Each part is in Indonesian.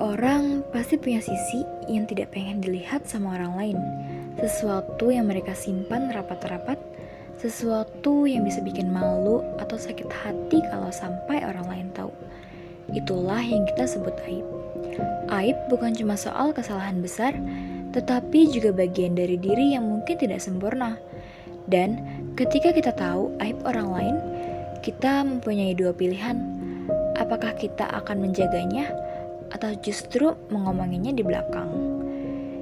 Orang pasti punya sisi yang tidak pengen dilihat sama orang lain. Sesuatu yang mereka simpan rapat-rapat, sesuatu yang bisa bikin malu atau sakit hati kalau sampai orang lain tahu. Itulah yang kita sebut aib. Aib bukan cuma soal kesalahan besar, tetapi juga bagian dari diri yang mungkin tidak sempurna. Dan ketika kita tahu aib orang lain, kita mempunyai dua pilihan. Apakah kita akan menjaganya atau justru mengomonginya di belakang?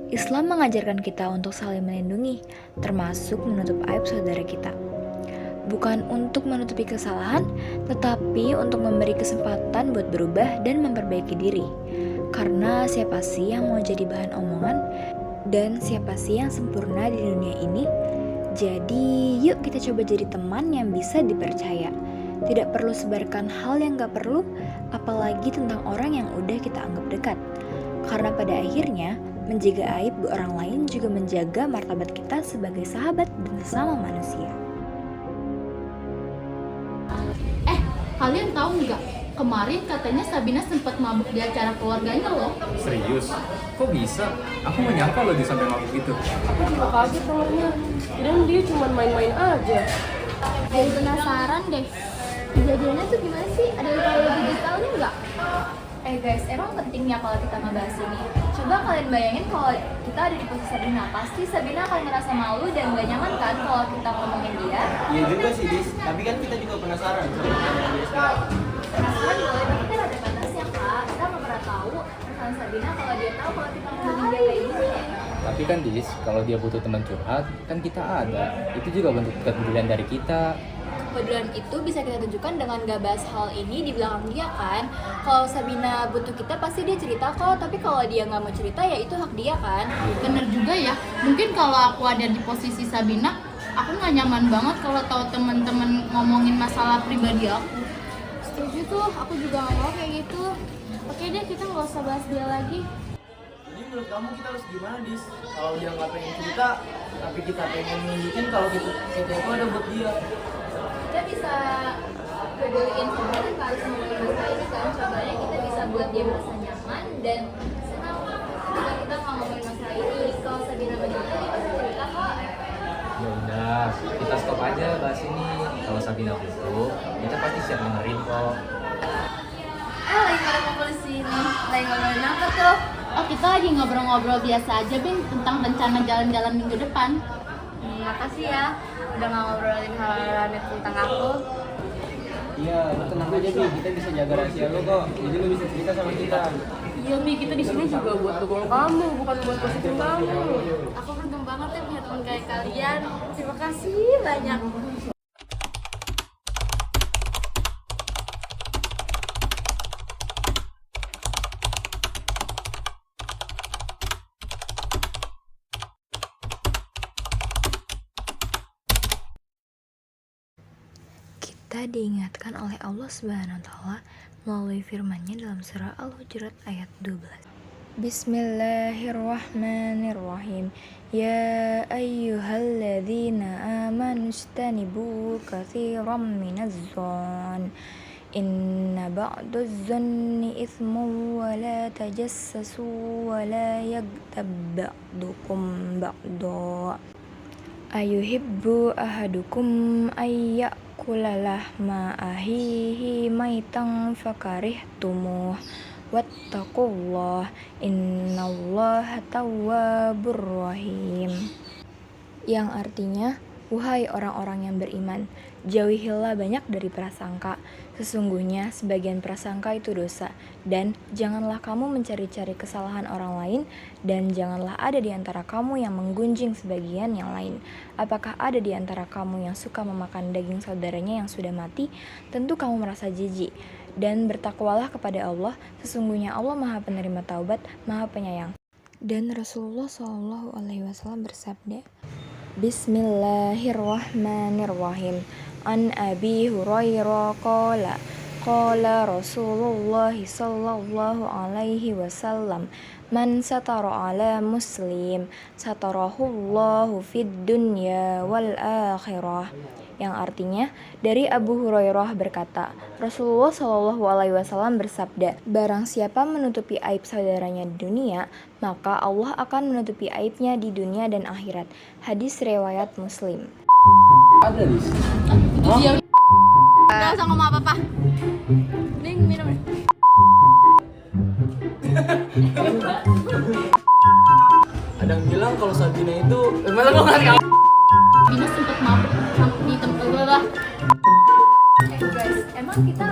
Islam mengajarkan kita untuk saling melindungi, termasuk menutup aib saudara kita. Bukan untuk menutupi kesalahan, tetapi untuk memberi kesempatan buat berubah dan memperbaiki diri. Karena siapa sih yang mau jadi bahan omongan? Dan siapa sih yang sempurna di dunia ini? Jadi yuk kita coba jadi teman yang bisa dipercaya. Tidak perlu sebarkan hal yang gak perlu, apalagi tentang orang yang udah kita anggap dekat. Karena pada akhirnya, menjaga aib orang lain juga menjaga martabat kita sebagai sahabat dan sesama manusia. Kalian tahu nggak? Kemarin katanya Sabina sempat mabuk di acara keluarganya loh. Serius? Kok bisa? Aku gak nyangka loh dia sampai mabuk gitu. Aku juga kaget dengarnya. Dan dia cuma main-main aja. Jadi penasaran deh. Kejadiannya tuh gimana sih? Ada yang tahu lebih detailnya nggak? Guys, emang pentingnya kalau kita ngebahas ini. Coba kalian bayangin kalau kita ada di posisi Sabina, pasti Sabina akan ngerasa malu dan gak nyaman kan kalau kita ngomongin dia. Iya juga sih, Dis. Tapi kan kita juga penasaran. Penasaran boleh, tapi kan ada batasnya kak. Kita gak pernah tahu perasaan Sabina kalau dia tahu kalau kita ngomongin dia kayak gini. Tapi kan Dis, kalau dia butuh teman curhat, kan kita ada. Itu juga bentuk kepedulian dari kita. Kepedulian itu bisa kita tunjukkan dengan gak bahas hal ini di belakang dia kan. Kalau Sabina butuh kita pasti dia cerita kok, tapi kalau dia nggak mau cerita ya itu hak dia kan. Bener juga ya. Mungkin kalau aku ada di posisi Sabina, aku nggak nyaman banget kalau tahu teman-teman ngomongin masalah pribadi aku. Setuju tuh, aku juga gak mau kayak gitu. Oke deh, kita nggak usah bahas dia lagi. Jadi menurut kamu kita harus gimana, Dis? Kalau dia nggak pengen cerita, tapi kita pengen nunjukin kalau kita itu ada buat dia. Kita bisa peduliin sebenarnya nggak harus ngomongin masalah ini kan. Contohnya kita bisa buat dia merasa nyaman dan senang ketika kita ngomongin masalah ini. Kalau Sabina mencerita, dia pasti cerita kok. Ya udah, kita stop aja bahas ini. Kalau Sabina butuh, kita pasti siap dengerin kok. Lagi pada ngumpul di sini. Lagi ngobrolin apa tuh? Oh, kita lagi ngobrol-ngobrol biasa aja, Bin, tentang rencana jalan-jalan minggu depan. Makasih ya udah ngobrolin hal-hal aneh tentang aku. Iya, lu tenang aja, Bi. Kita bisa jaga rahasia lu kok. Jadi lu bisa cerita sama kita. Iya, Mi, kita di sini juga buat dukung kamu, bukan buat positif kamu. Aku beruntung banget ya punya teman kayak kalian. Terima kasih banyak. Kita diingatkan oleh Allah Subhanahu wa taala melalui firman-Nya dalam surah Al-Hujurat ayat 12. Bismillahirrahmanirrahim. Ya ayyuhalladzina amanu istanibu katsiran minadh-dhon. Inna ba'dadh-dhonni itsmun wa la tajassasu wa la yaghtab ba'dukum ba'dha. Ayuhibbu ahadukum ayyakula lahma ahihi maitan fakarihtumuh wattaqullah innallaha tawwabur rahim. Yang artinya, wahai orang-orang yang beriman, jauhilah banyak dari prasangka. Sesungguhnya sebagian prasangka itu dosa. Dan janganlah kamu mencari-cari kesalahan orang lain, dan janganlah ada di antara kamu yang menggunjing sebagian yang lain. Apakah ada di antara kamu yang suka memakan daging saudaranya yang sudah mati? Tentu kamu merasa jijik. Dan bertakwalah kepada Allah, sesungguhnya Allah Maha Penerima Taubat, Maha Penyayang. Dan Rasulullah SAW bersabda, Bismillahirrahmanirrahim. An Abi Hurairah qala Rasulullah sallallahu alaihi wasallam Man satara ala muslim satarahullahu fid dunya wal akhirah. Yang artinya dari Abu Hurairah berkata, Rasulullah Shallallahu Alaihi Wasallam bersabda, barang siapa menutupi aib saudaranya di dunia, maka Allah akan menutupi aibnya di dunia dan akhirat. Hadis riwayat Muslim. Ada Dis. Dia nggak usah ngomong apa-apa. Mending minum. Ada yang bilang kalau Sabina itu malah lo nggak tahu. Bina sempet mabuk sampai di tempat lah. Guys, emang kita